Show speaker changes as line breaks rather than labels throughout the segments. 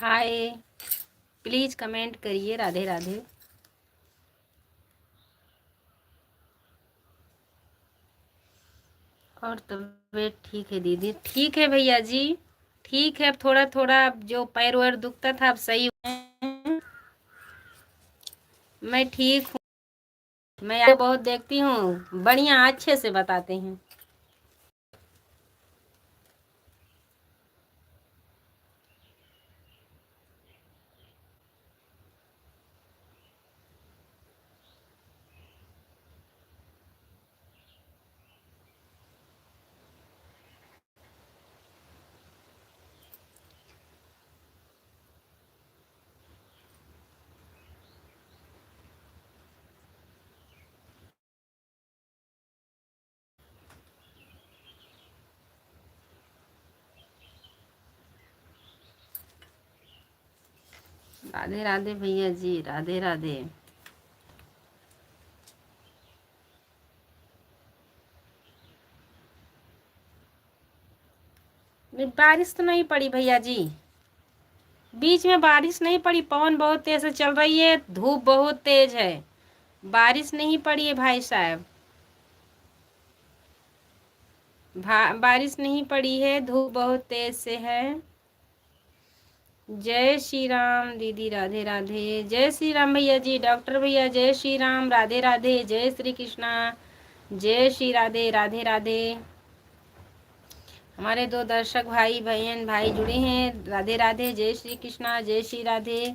Hi, please comment करिए। राधे राधे। और तबीयत ठीक है दीदी? ठीक है भैया जी, ठीक है। अब थोड़ा थोड़ा जो पैर वैर दुखता था अब सही है। मैं ठीक हूँ। मैं आपको बहुत देखती हूँ, बढ़िया अच्छे से बताते हैं। राधे राधे भैया जी, राधे राधे। बारिश तो नहीं पड़ी भैया जी, बीच में बारिश नहीं पड़ी। पवन बहुत तेज से चल रही है, धूप बहुत तेज है। बारिश नहीं पड़ी है भाई साहब, बारिश नहीं पड़ी है, धूप बहुत तेज से है। जय श्री राम दीदी, राधे राधे। जय श्री राम भैया जी, डॉक्टर भैया जय श्री राम, राधे राधे। जय श्री कृष्णा, जय श्री राधे, राधे राधे। हमारे दो दर्शक भाई बहन भाई जुड़े हैं, राधे राधे। जय श्री कृष्णा, जय श्री राधे।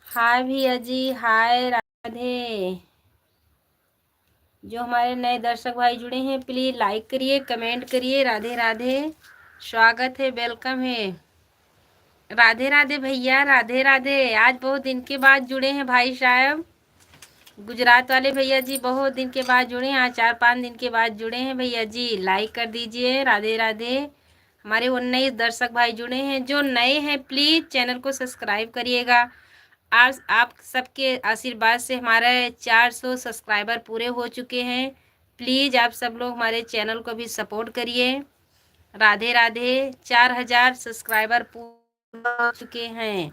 हाय भैया जी, हाय राधे। जो हमारे नए दर्शक भाई जुड़े हैं प्लीज लाइक करिए, कमेंट करिए। राधे राधे, स्वागत है, वेलकम है। राधे राधे भैया, राधे राधे। आज बहुत दिन के बाद जुड़े हैं भाई साहब, गुजरात वाले भैया जी बहुत दिन के बाद जुड़े हैं। आज 4-5 दिन के बाद जुड़े हैं भैया जी, लाइक कर दीजिए। राधे राधे। हमारे 19 दर्शक भाई जुड़े हैं, जो नए हैं प्लीज़ चैनल को सब्सक्राइब करिएगा। आज आप सबके आशीर्वाद से हमारे 400 सब्सक्राइबर पूरे हो चुके हैं। प्लीज़ आप सब लोग हमारे चैनल को भी सपोर्ट करिए। राधे राधे। 4000 सब्सक्राइबर पूरे हो चुके हैं।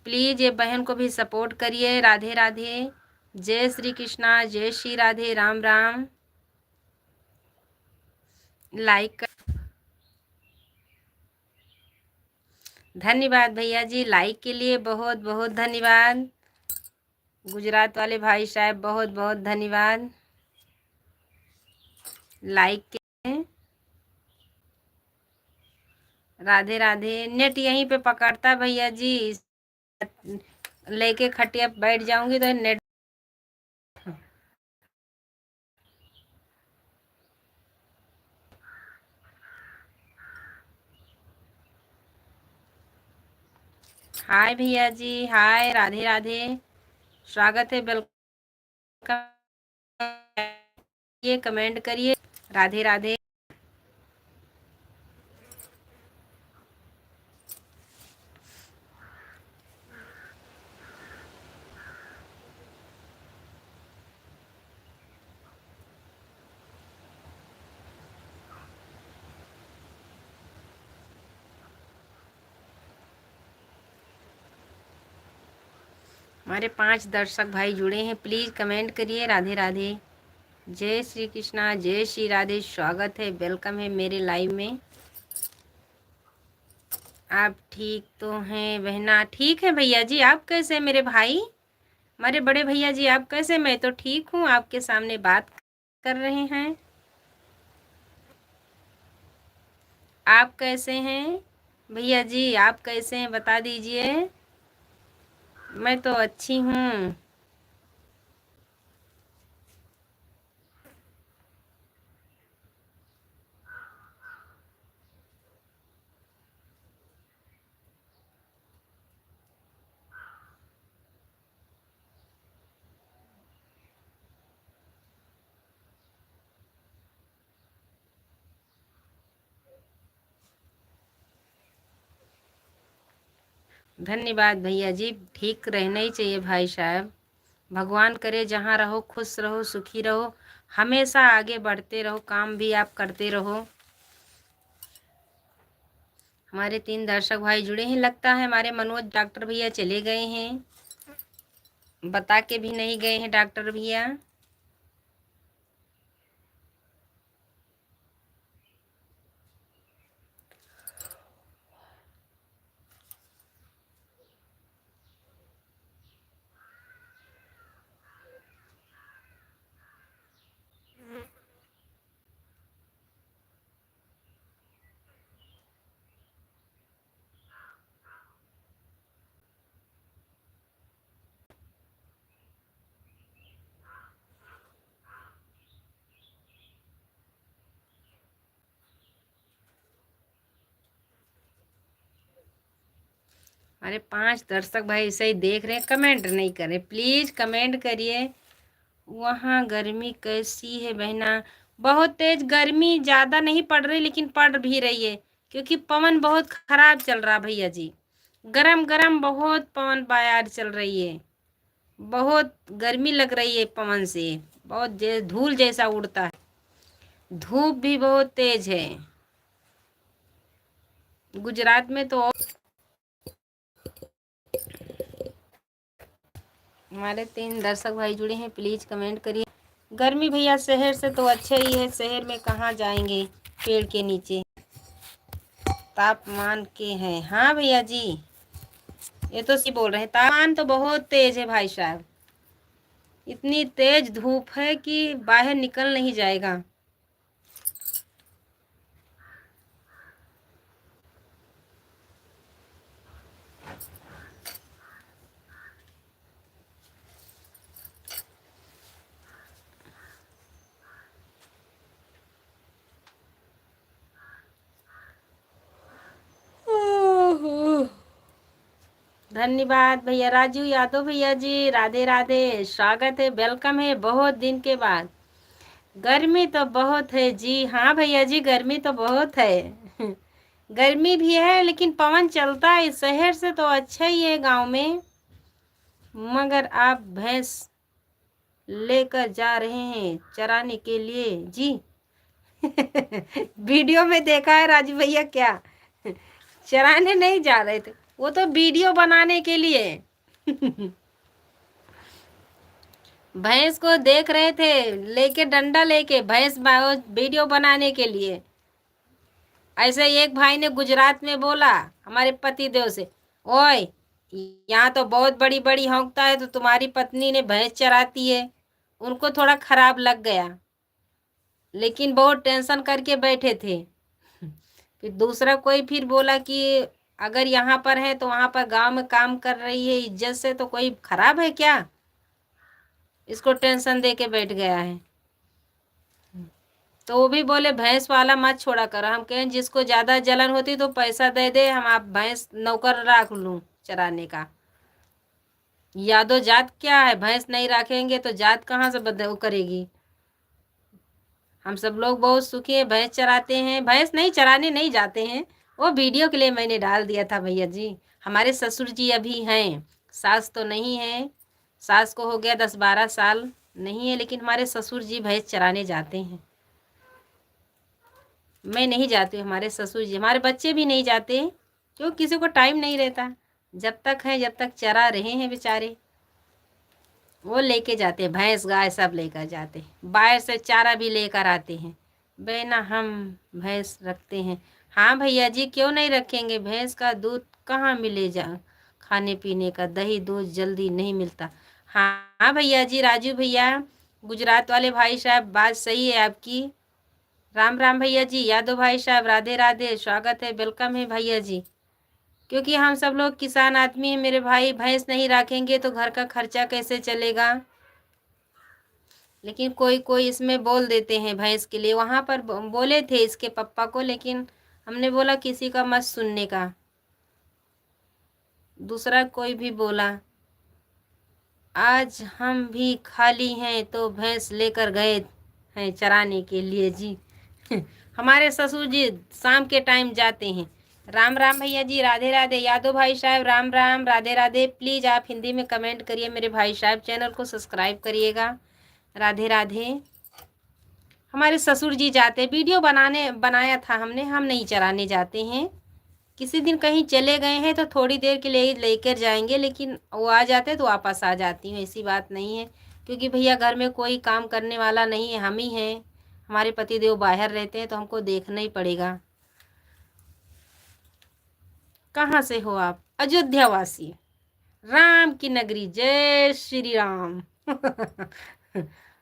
प्लीज़ ये बहन को भी सपोर्ट करिए। राधे राधे। जय श्री कृष्णा, जय श्री राधे, राम राम। लाइक कर, धन्यवाद भैया जी, लाइक के लिए बहुत बहुत धन्यवाद। गुजरात वाले भाई साहब बहुत बहुत धन्यवाद लाइक के लिए। राधे राधे। नेट यहीं पे पकड़ता भैया जी, लेके खटिया बैठ जाऊंगी तो नेट। हाय भैया जी, हाय, राधे राधे। स्वागत है, वेलकम। ये कमेंट करिए। राधे राधे। हमारे 5 दर्शक भाई जुड़े हैं, प्लीज़ कमेंट करिए। राधे राधे। जय श्री कृष्णा, जय श्री राधे। स्वागत है, वेलकम है मेरे लाइव में। आप ठीक तो हैं बहना? ठीक है भैया जी, आप कैसे हैं मेरे भाई? हमारे बड़े भैया जी आप कैसे? मैं तो ठीक हूँ, आपके सामने बात कर रहे हैं। आप कैसे हैं भैया जी? आप कैसे हैं बता दीजिए। मैं तो अच्छी हूँ। धन्यवाद भैया जी, ठीक रहना ही चाहिए भाई साहब। भगवान करे जहाँ रहो खुश रहो, सुखी रहो, हमेशा आगे बढ़ते रहो, काम भी आप करते रहो। हमारे 3 दर्शक भाई जुड़े हैं। लगता है हमारे मनोज डॉक्टर भैया चले गए हैं, बता के भी नहीं गए हैं डॉक्टर भैया। हमारे 5 दर्शक भाई ऐसे ही देख रहे हैं, कमेंट नहीं कर रहे। प्लीज़ कमेंट करिए। वहाँ गर्मी कैसी है बहना? बहुत तेज गर्मी, ज़्यादा नहीं पड़ रही लेकिन पड़ भी रही है, क्योंकि पवन बहुत खराब चल रहा भैया जी। गरम गरम बहुत पवन बायार चल रही है, बहुत गर्मी लग रही है पवन से, बहुत धूल जैसा उड़ता है। धूप भी बहुत तेज है गुजरात में तो। हमारे 3 दर्शक भाई जुड़े हैं, प्लीज़ कमेंट करिए। गर्मी भैया शहर से तो अच्छा ही है, शहर में कहाँ जाएंगे, पेड़ के नीचे तापमान के हैं। हाँ भैया जी, ये तो सही बोल रहे हैं, तापमान तो बहुत तेज है भाई साहब। इतनी तेज धूप है कि बाहर निकल नहीं जाएगा। धन्यवाद भैया राजू यादव भैया जी, राधे राधे, स्वागत है, वेलकम है बहुत दिन के बाद। गर्मी तो बहुत है जी। हाँ भैया जी, गर्मी तो बहुत है गर्मी भी है लेकिन पवन चलता है, शहर से तो अच्छा ही है गांव में। मगर आप भैंस लेकर जा रहे हैं चराने के लिए जी वीडियो में देखा है राजू भैया, क्या चराने नहीं जा रहे थे, वो तो वीडियो बनाने के लिए भैंस को देख रहे थे लेके, डंडा लेके भैंस वीडियो बनाने के लिए। ऐसे एक भाई ने गुजरात में बोला हमारे पति देव से, ओए यहाँ तो बहुत बड़ी बड़ी होंकता है, तो तुम्हारी पत्नी ने भैंस चराती है। उनको थोड़ा खराब लग गया, लेकिन बहुत टेंशन करके बैठे थे। फिर दूसरा कोई फिर बोला कि अगर यहाँ पर है तो वहाँ पर गांव में काम कर रही है इज्जत से, तो कोई खराब है क्या? इसको टेंशन दे के बैठ गया है। तो वो भी बोले भैंस वाला मत छोड़ा कर। हम कहें जिसको ज़्यादा जलन होती तो पैसा दे दे, हम आप भैंस नौकर रख लूँ चराने का। यादव जात क्या है, भैंस नहीं रखेंगे तो जात कहाँ से वो करेगी। हम सब लोग बहुत सुखी है, भैंस चराते हैं। भैंस नहीं चराने नहीं जाते हैं, वो वीडियो के लिए मैंने डाल दिया था भैया जी। हमारे ससुर जी अभी हैं, सास तो नहीं है, सास को हो गया 10-12 साल नहीं है, लेकिन हमारे ससुर जी भैंस चराने जाते हैं। मैं नहीं जाती, हमारे ससुर जी, हमारे बच्चे भी नहीं जाते, क्यों किसी को टाइम नहीं रहता। जब तक है जब तक चरा रहे हैं बेचारे, वो लेके जाते हैं, भैंस गाय सब लेकर जाते हैं, बाहर से चारा भी लेकर आते हैं। बहना हम भैंस रखते हैं। हाँ भैया जी, क्यों नहीं रखेंगे, भैंस का दूध कहाँ मिले जा, खाने पीने का दही दूध जल्दी नहीं मिलता। हाँ भैया जी, राजू भैया गुजरात वाले भाई साहब, बात सही है आपकी। राम राम भैया जी, यादव भाई साहब राधे राधे, स्वागत है, वेलकम है भैया जी। क्योंकि हम सब लोग किसान आदमी हैं मेरे भाई, भैंस नहीं रखेंगे तो घर का खर्चा कैसे चलेगा। लेकिन कोई कोई इसमें बोल देते हैं भैंस के लिए, वहाँ पर बोले थे इसके पापा को, लेकिन हमने बोला किसी का मत सुनने का। दूसरा कोई भी बोला, आज हम भी खाली हैं तो भैंस लेकर गए हैं चराने के लिए जी हमारे ससुर जी शाम के टाइम जाते हैं। राम राम भैया जी, राधे राधे, यादव भाई साहब राम राम, राधे राधे। प्लीज़ आप हिंदी में कमेंट करिए मेरे भाई साहब, चैनल को सब्सक्राइब करिएगा। राधे राधे। हमारे ससुर जी जाते, वीडियो बनाया था हमने, हम नहीं चराने जाते हैं। किसी दिन कहीं चले गए हैं तो थोड़ी देर के लिए लेकर जाएंगे, लेकिन वो आ जाते तो वापस आ जाती हूँ, ऐसी बात नहीं है। क्योंकि भैया घर में कोई काम करने वाला नहीं है, हम ही हैं। हमारे पतिदेव बाहर रहते हैं तो हमको देखना ही पड़ेगा। कहाँ से हो आप? अयोध्या वासी, राम की नगरी, जय श्री राम।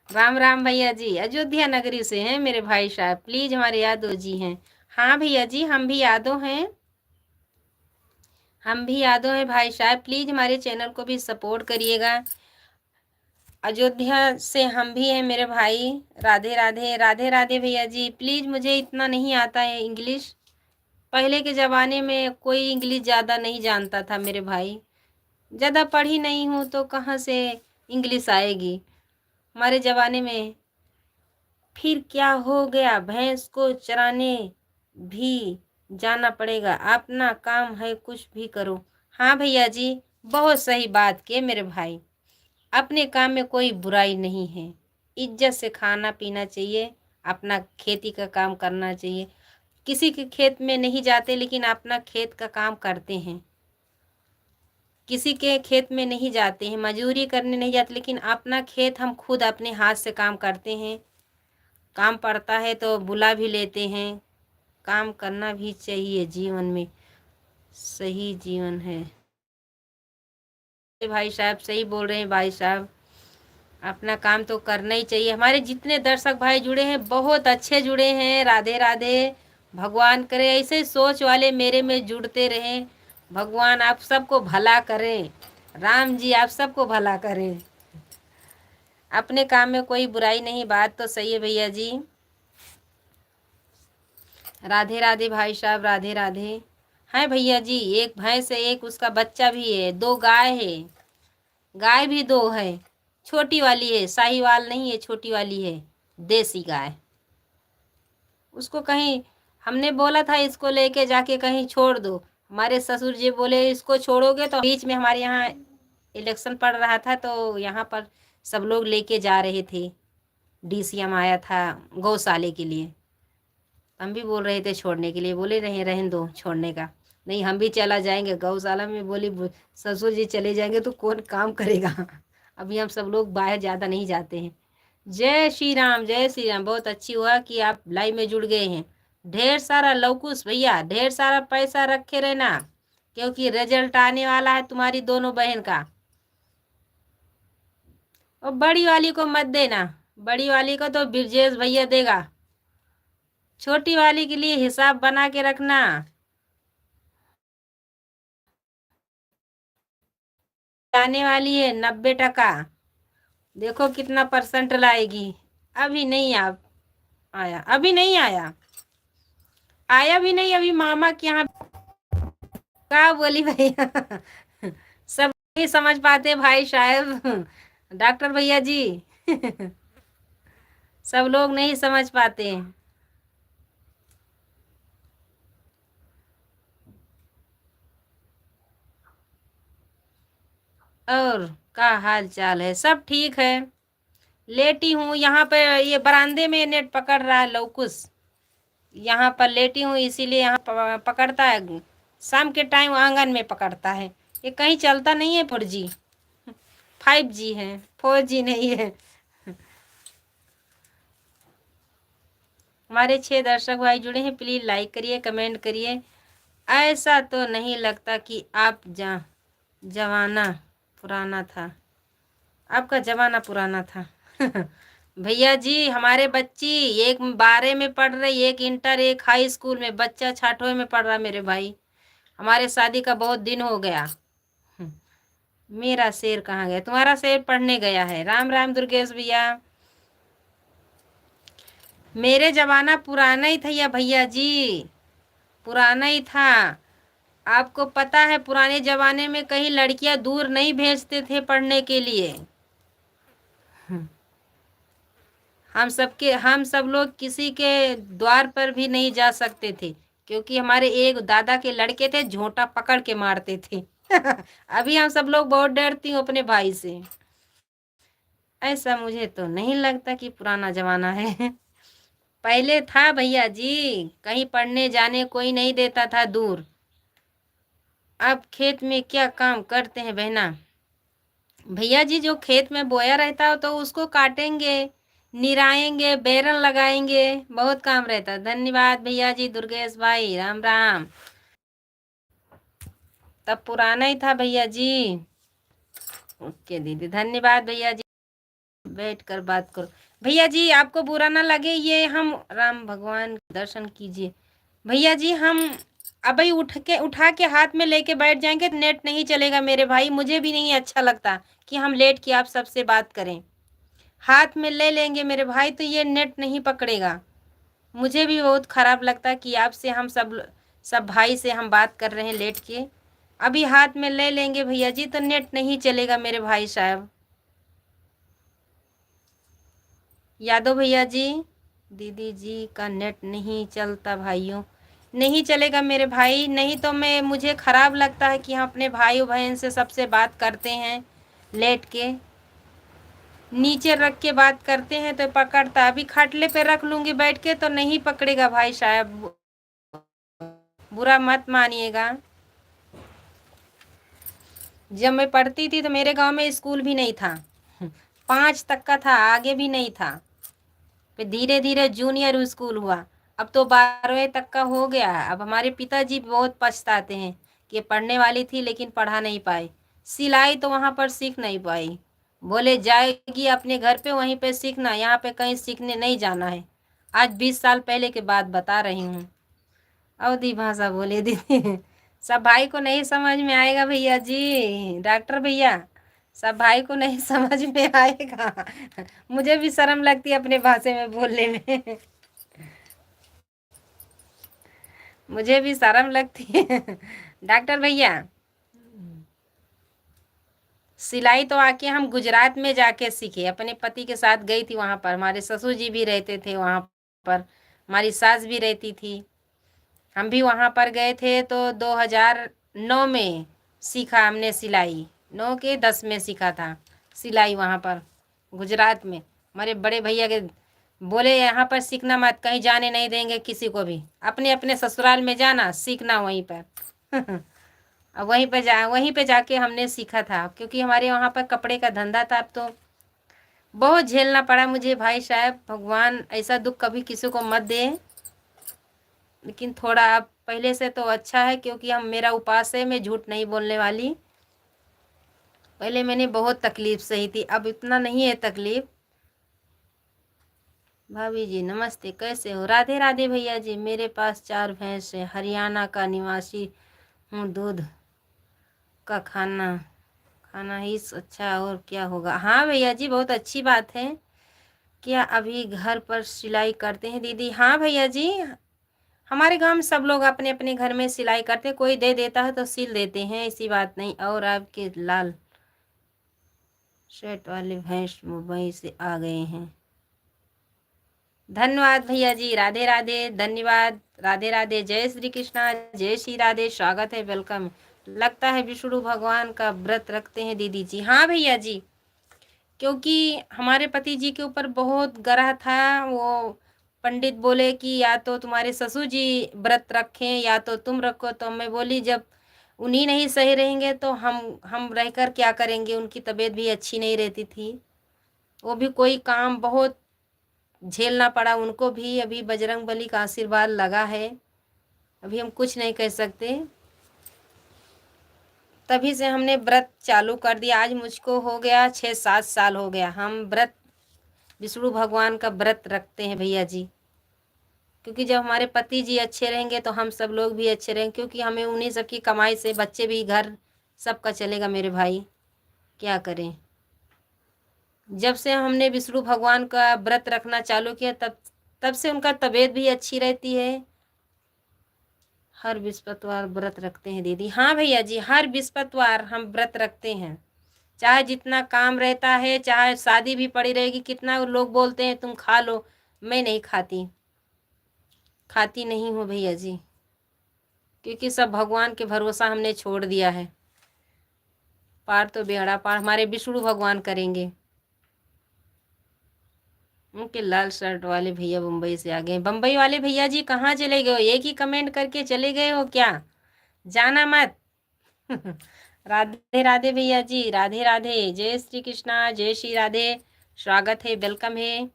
राम राम भैया जी, अयोध्या नगरी से हैं मेरे भाई साहब, प्लीज हमारे यादव जी हैं। हाँ भैया जी, हम भी यादव हैं, हम भी यादव हैं भाई साहब, प्लीज हमारे चैनल को भी सपोर्ट करिएगा। अयोध्या से हम भी हैं मेरे भाई। राधे राधे, राधे राधे भैया जी। प्लीज, मुझे इतना नहीं आता है इंग्लिश। पहले के ज़माने में कोई इंग्लिश ज़्यादा नहीं जानता था मेरे भाई। ज़्यादा पढ़ी नहीं हूँ तो कहाँ से इंग्लिश आएगी हमारे ज़माने में। फिर क्या हो गया, भैंस को चराने भी जाना पड़ेगा, अपना काम है कुछ भी करो। हाँ भैया जी, बहुत सही बात किए मेरे भाई। अपने काम में कोई बुराई नहीं है, इज्जत से खाना पीना चाहिए, अपना खेती का काम करना चाहिए। किसी के खेत में नहीं जाते लेकिन अपना खेत का काम करते हैं। किसी के खेत में नहीं जाते हैं, मजदूरी करने नहीं जाते, लेकिन अपना खेत हम खुद अपने हाथ से काम करते हैं। काम पड़ता है तो बुला भी लेते हैं। काम करना भी चाहिए जीवन में, सही जीवन है। भाई साहब सही बोल रहे हैं भाई साहब, अपना काम तो करना ही चाहिए। हमारे जितने दर्शक भाई जुड़े हैं बहुत अच्छे जुड़े हैं, राधे राधे। भगवान करे ऐसे सोच वाले मेरे में जुड़ते रहें। भगवान आप सबको भला करें, राम जी आप सबको भला करें। अपने काम में कोई बुराई नहीं, बात तो सही है भैया जी। राधे राधे भाई साहब, राधे राधे। है भैया जी, एक भैंस है, एक उसका बच्चा भी है, 2 गाय है। गाय भी 2 है, छोटी वाली है, साहीवाल नहीं है, छोटी वाली है, देसी गाय। उसको कहीं हमने बोला था इसको लेके जाके कहीं छोड़ दो। हमारे ससुर जी बोले इसको छोड़ोगे तो, बीच में हमारे यहाँ इलेक्शन पड़ रहा था तो यहाँ पर सब लोग लेके जा रहे थे, डीसीएम आया था गौशाले के लिए। हम भी बोल रहे थे छोड़ने के लिए, बोले रहे रहने दो छोड़ने का, नहीं हम भी चला जाएंगे गौशाला में। बोली ससुर जी चले जाएंगे तो कौन काम करेगा। अभी हम सब लोग बाहर ज़्यादा नहीं जाते हैं। जय श्री राम, जय श्री राम। बहुत अच्छी हुआ कि आप लाइव में जुड़ गए हैं। ढेर सारा लौकुश भैया, ढेर सारा पैसा रखे रहना, क्योंकि रिजल्ट आने वाला है तुम्हारी दोनों बहन का। और बड़ी वाली को मत देना, बड़ी वाली को तो ब्रजेश भैया देगा, छोटी वाली के लिए हिसाब बना के रखना। आने वाली है 90%, देखो कितना परसेंट लाएगी। अभी नहीं आया, अभी नहीं आया, आया भी नहीं अभी मामा के यहाँ। क्या बोली भैया। सब नहीं समझ पाते भाई साहब, डॉक्टर भैया जी। सब लोग नहीं समझ पाते। और क्या हाल चाल है? सब ठीक है, लेटी हूँ यहाँ पे, ये बरामदे में नेट पकड़ रहा है लौकुस, यहाँ पर लेटी हूँ इसीलिए यहाँ पकड़ता है। शाम के टाइम आंगन में पकड़ता है। ये कहीं चलता नहीं है 4G, 5G है, 4G नहीं है। हमारे 6 दर्शक भाई जुड़े हैं, प्लीज लाइक करिए, कमेंट करिए। ऐसा तो नहीं लगता कि आप जमाना पुराना था, आपका जमाना पुराना था। भैया जी, हमारे बच्ची एक 12 में पढ़ रही, एक इंटर, एक हाई स्कूल में, बच्चा 6ठवें में पढ़ रहा मेरे भाई। हमारे शादी का बहुत दिन हो गया। मेरा शेर कहाँ गया? तुम्हारा शेर पढ़ने गया है। राम राम दुर्गेश भैया। मेरे जमाना पुराना ही था या भैया जी, पुराना ही था। आपको पता है पुराने जमाने में कहीं लड़कियां दूर नहीं भेजते थे पढ़ने के लिए। हम सब लोग किसी के द्वार पर भी नहीं जा सकते थे, क्योंकि हमारे एक दादा के लड़के थे, झोंटा पकड़ के मारते थे। अभी हम सब लोग बहुत डरती हूँ अपने भाई से। ऐसा मुझे तो नहीं लगता कि पुराना जमाना है। पहले था भैया जी, कहीं पढ़ने जाने कोई नहीं देता था दूर। आप खेत में क्या काम करते हैं बहना? भैया जी जो खेत में बोया रहता है तो उसको काटेंगे, निराएंगे, बेरन लगाएंगे, बहुत काम रहता है। धन्यवाद भैया जी दुर्गेश भाई, राम राम। तब पुराना ही था भैया जी। ओके दीदी, धन्यवाद भैया जी। बैठ कर बात करो भैया जी, आपको बुरा ना लगे, ये हम राम भगवान के दर्शन कीजिए भैया जी। हम अभी उठा के हाथ में लेके बैठ जाएंगे तो नेट नहीं चलेगा मेरे भाई, मुझे भी नहीं अच्छा लगता कि हम लेट के आप सबसे बात करें। हाथ में ले लेंगे मेरे भाई तो ये नेट नहीं पकड़ेगा। मुझे भी बहुत खराब लगता है कि आपसे हम सब भाई से हम बात कर रहे हैं लेट के। अभी हाथ में ले लेंगे भैया जी तो नेट नहीं चलेगा मेरे भाई साहब। यादव भैया जी, दीदी जी का नेट नहीं चलता भाइयों, नहीं चलेगा मेरे भाई, नहीं तो मुझे ख़राब लगता है कि हम अपने भाई बहन से सबसे बात करते हैं लेट के, नीचे रख के बात करते हैं तो पकड़ता। अभी खाटले पे रख लूँगी बैठ के तो नहीं पकड़ेगा भाई साहब, बुरा मत मानिएगा। जब मैं पढ़ती थी तो मेरे गांव में स्कूल भी नहीं था, 5 तक का था, आगे भी नहीं था। फिर धीरे धीरे जूनियर स्कूल हुआ, अब तो 12वीं तक का हो गया। अब हमारे पिताजी बहुत पछताते हैं कि पढ़ने वाली थी लेकिन पढ़ा नहीं पाई। सिलाई तो वहाँ पर सीख नहीं पाई, बोले जाएगी अपने घर पे वहीं पे सीखना, यहाँ पे कहीं सीखने नहीं जाना है। आज 20 साल पहले की बात बता रही हूँ। अवधी भाषा बोले दीदी, सब भाई को नहीं समझ में आएगा भैया जी, डॉक्टर भैया सब भाई को नहीं समझ में आएगा। मुझे भी शर्म लगती है अपने भाषा में बोलने में, मुझे भी शर्म लगती है। डॉक्टर भैया सिलाई तो आके हम गुजरात में जाके सीखे, अपने पति के साथ गई थी वहाँ पर, हमारे ससुर जी भी रहते थे वहाँ पर, हमारी सास भी रहती थी, हम भी वहाँ पर गए थे। तो 2009 में सीखा हमने सिलाई, 9 के 10 में सीखा था सिलाई वहाँ पर गुजरात में। हमारे बड़े भैया के बोले यहाँ पर सीखना मत, कहीं जाने नहीं देंगे किसी को भी, अपने अपने ससुराल में जाना सीखना वहीं पर। अब वहीं पे जाके हमने सीखा था, क्योंकि हमारे वहाँ पर कपड़े का धंधा था। अब तो बहुत झेलना पड़ा मुझे भाई साहब, भगवान ऐसा दुख कभी किसी को मत दे। लेकिन थोड़ा अब पहले से तो अच्छा है, क्योंकि हम मेरा उपास है, मैं झूठ नहीं बोलने वाली। पहले मैंने बहुत तकलीफ सही थी, अब इतना नहीं है तकलीफ। भाभी जी नमस्ते, कैसे हो? राधे राधे भैया जी, मेरे पास 4 भैंस है, हरियाणा का निवासी हूँ, दूध का खाना खाना ही अच्छा और क्या होगा। हाँ भैया जी बहुत अच्छी बात है। क्या अभी घर पर सिलाई करते हैं दीदी? हाँ भैया जी, हमारे गांव में सब लोग अपने अपने घर में सिलाई करते हैं, कोई दे देता है तो सिल देते हैं, ऐसी बात नहीं। और आपके लाल शर्ट वाले भैंस मुंबई से आ गए हैं। धन्यवाद भैया जी, राधे राधे, धन्यवाद, राधे राधे, जय श्री कृष्णा, जय श्री राधे, स्वागत है, वेलकम। लगता है विष्णु भगवान का व्रत रखते हैं दीदी जी? हाँ भैया जी, क्योंकि हमारे पति जी के ऊपर बहुत ग्रह था। वो पंडित बोले कि या तो तुम्हारे ससुर जी व्रत रखें या तो तुम रखो। तो मैं बोली जब उन्हीं नहीं सही रहेंगे तो हम रहकर क्या करेंगे। उनकी तबीयत भी अच्छी नहीं रहती थी, वो भी कोई काम बहुत झेलना पड़ा उनको भी। अभी बजरंगबली का आशीर्वाद लगा है, अभी हम कुछ नहीं कह सकते। तभी से हमने व्रत चालू कर दिया। आज मुझको हो गया 6-7 साल हो गया हम व्रत, विष्णु भगवान का व्रत रखते हैं भैया जी। क्योंकि जब हमारे पति जी अच्छे रहेंगे तो हम सब लोग भी अच्छे रहेंगे, क्योंकि हमें उन्हीं सब की कमाई से बच्चे भी, घर सबका चलेगा मेरे भाई, क्या करें। जब से हमने विष्णु भगवान का व्रत रखना चालू किया तब से उनका तबीयत भी अच्छी रहती है। हर बृहस्पतिवार व्रत रखते हैं दीदी? हाँ भैया जी, हर बृहस्पतिवार हम व्रत रखते हैं, चाहे जितना काम रहता है, चाहे शादी भी पड़ी रहेगी। कितना लोग बोलते हैं तुम खा लो, मैं नहीं खाती, खाती नहीं हूँ भैया जी, क्योंकि सब भगवान के भरोसा हमने छोड़ दिया है। पार तो बेड़ा पार हमारे विष्णु भगवान करेंगे। उनके लाल शर्ट वाले भैया मुंबई से आ गए। बम्बई वाले भैया जी कहाँ चले गए हो? एक ही कमेंट करके चले गए हो क्या? जाना मत, राधे राधे भैया जी, राधे राधे। जय श्री कृष्णा, जय श्री राधे। स्वागत है, वेलकम है।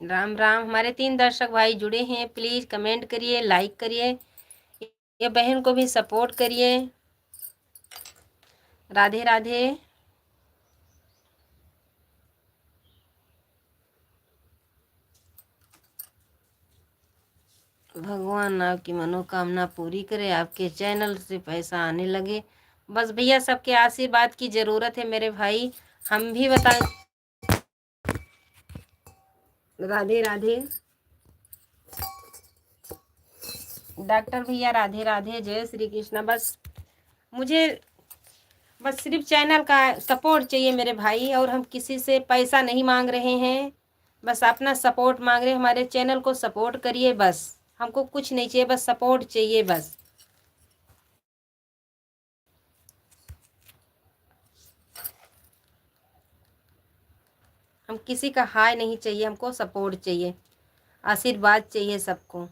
राम राम। हमारे 3 दर्शक भाई जुड़े हैं, प्लीज कमेंट करिए, लाइक करिए, ये बहन को भी सपोर्ट करिए। राधे राधे। भगवान आपकी मनोकामना पूरी करे, आपके चैनल से पैसा आने लगे। बस भैया सबके आशीर्वाद की जरूरत है मेरे भाई। हम भी बताएं। राधे राधे। डॉक्टर भैया राधे राधे, जय श्री कृष्णा। बस मुझे बस सिर्फ चैनल का सपोर्ट चाहिए मेरे भाई, और हम किसी से पैसा नहीं मांग रहे हैं, बस अपना सपोर्ट मांग रहे हैं। हमारे चैनल को सपोर्ट करिए, बस हमको कुछ नहीं चाहिए, बस सपोर्ट चाहिए बस। हम किसी का हाय नहीं चाहिए, हमको सपोर्ट चाहिए, आशीर्वाद चाहिए सबको।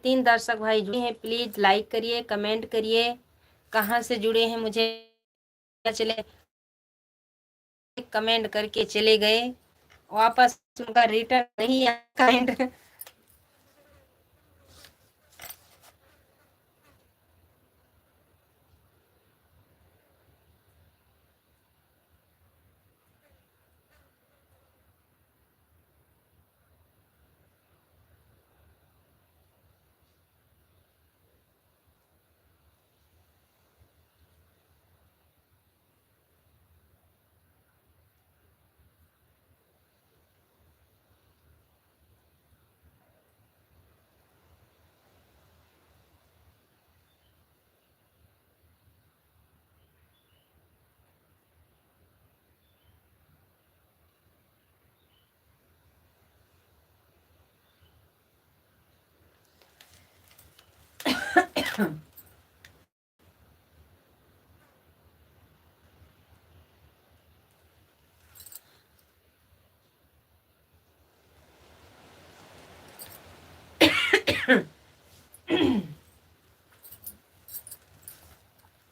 तीन दर्शक भाई जुड़े हैं, प्लीज लाइक करिए, कमेंट करिए, कहाँ से जुड़े हैं मुझे चले। कमेंट करके चले गए, वापस उनका रिटर्न नहीं आया कमेंट।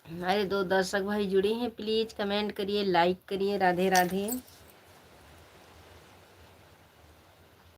हमारे 2 दर्शक भाई जुड़े हैं, प्लीज कमेंट करिए, लाइक करिए। राधे राधे।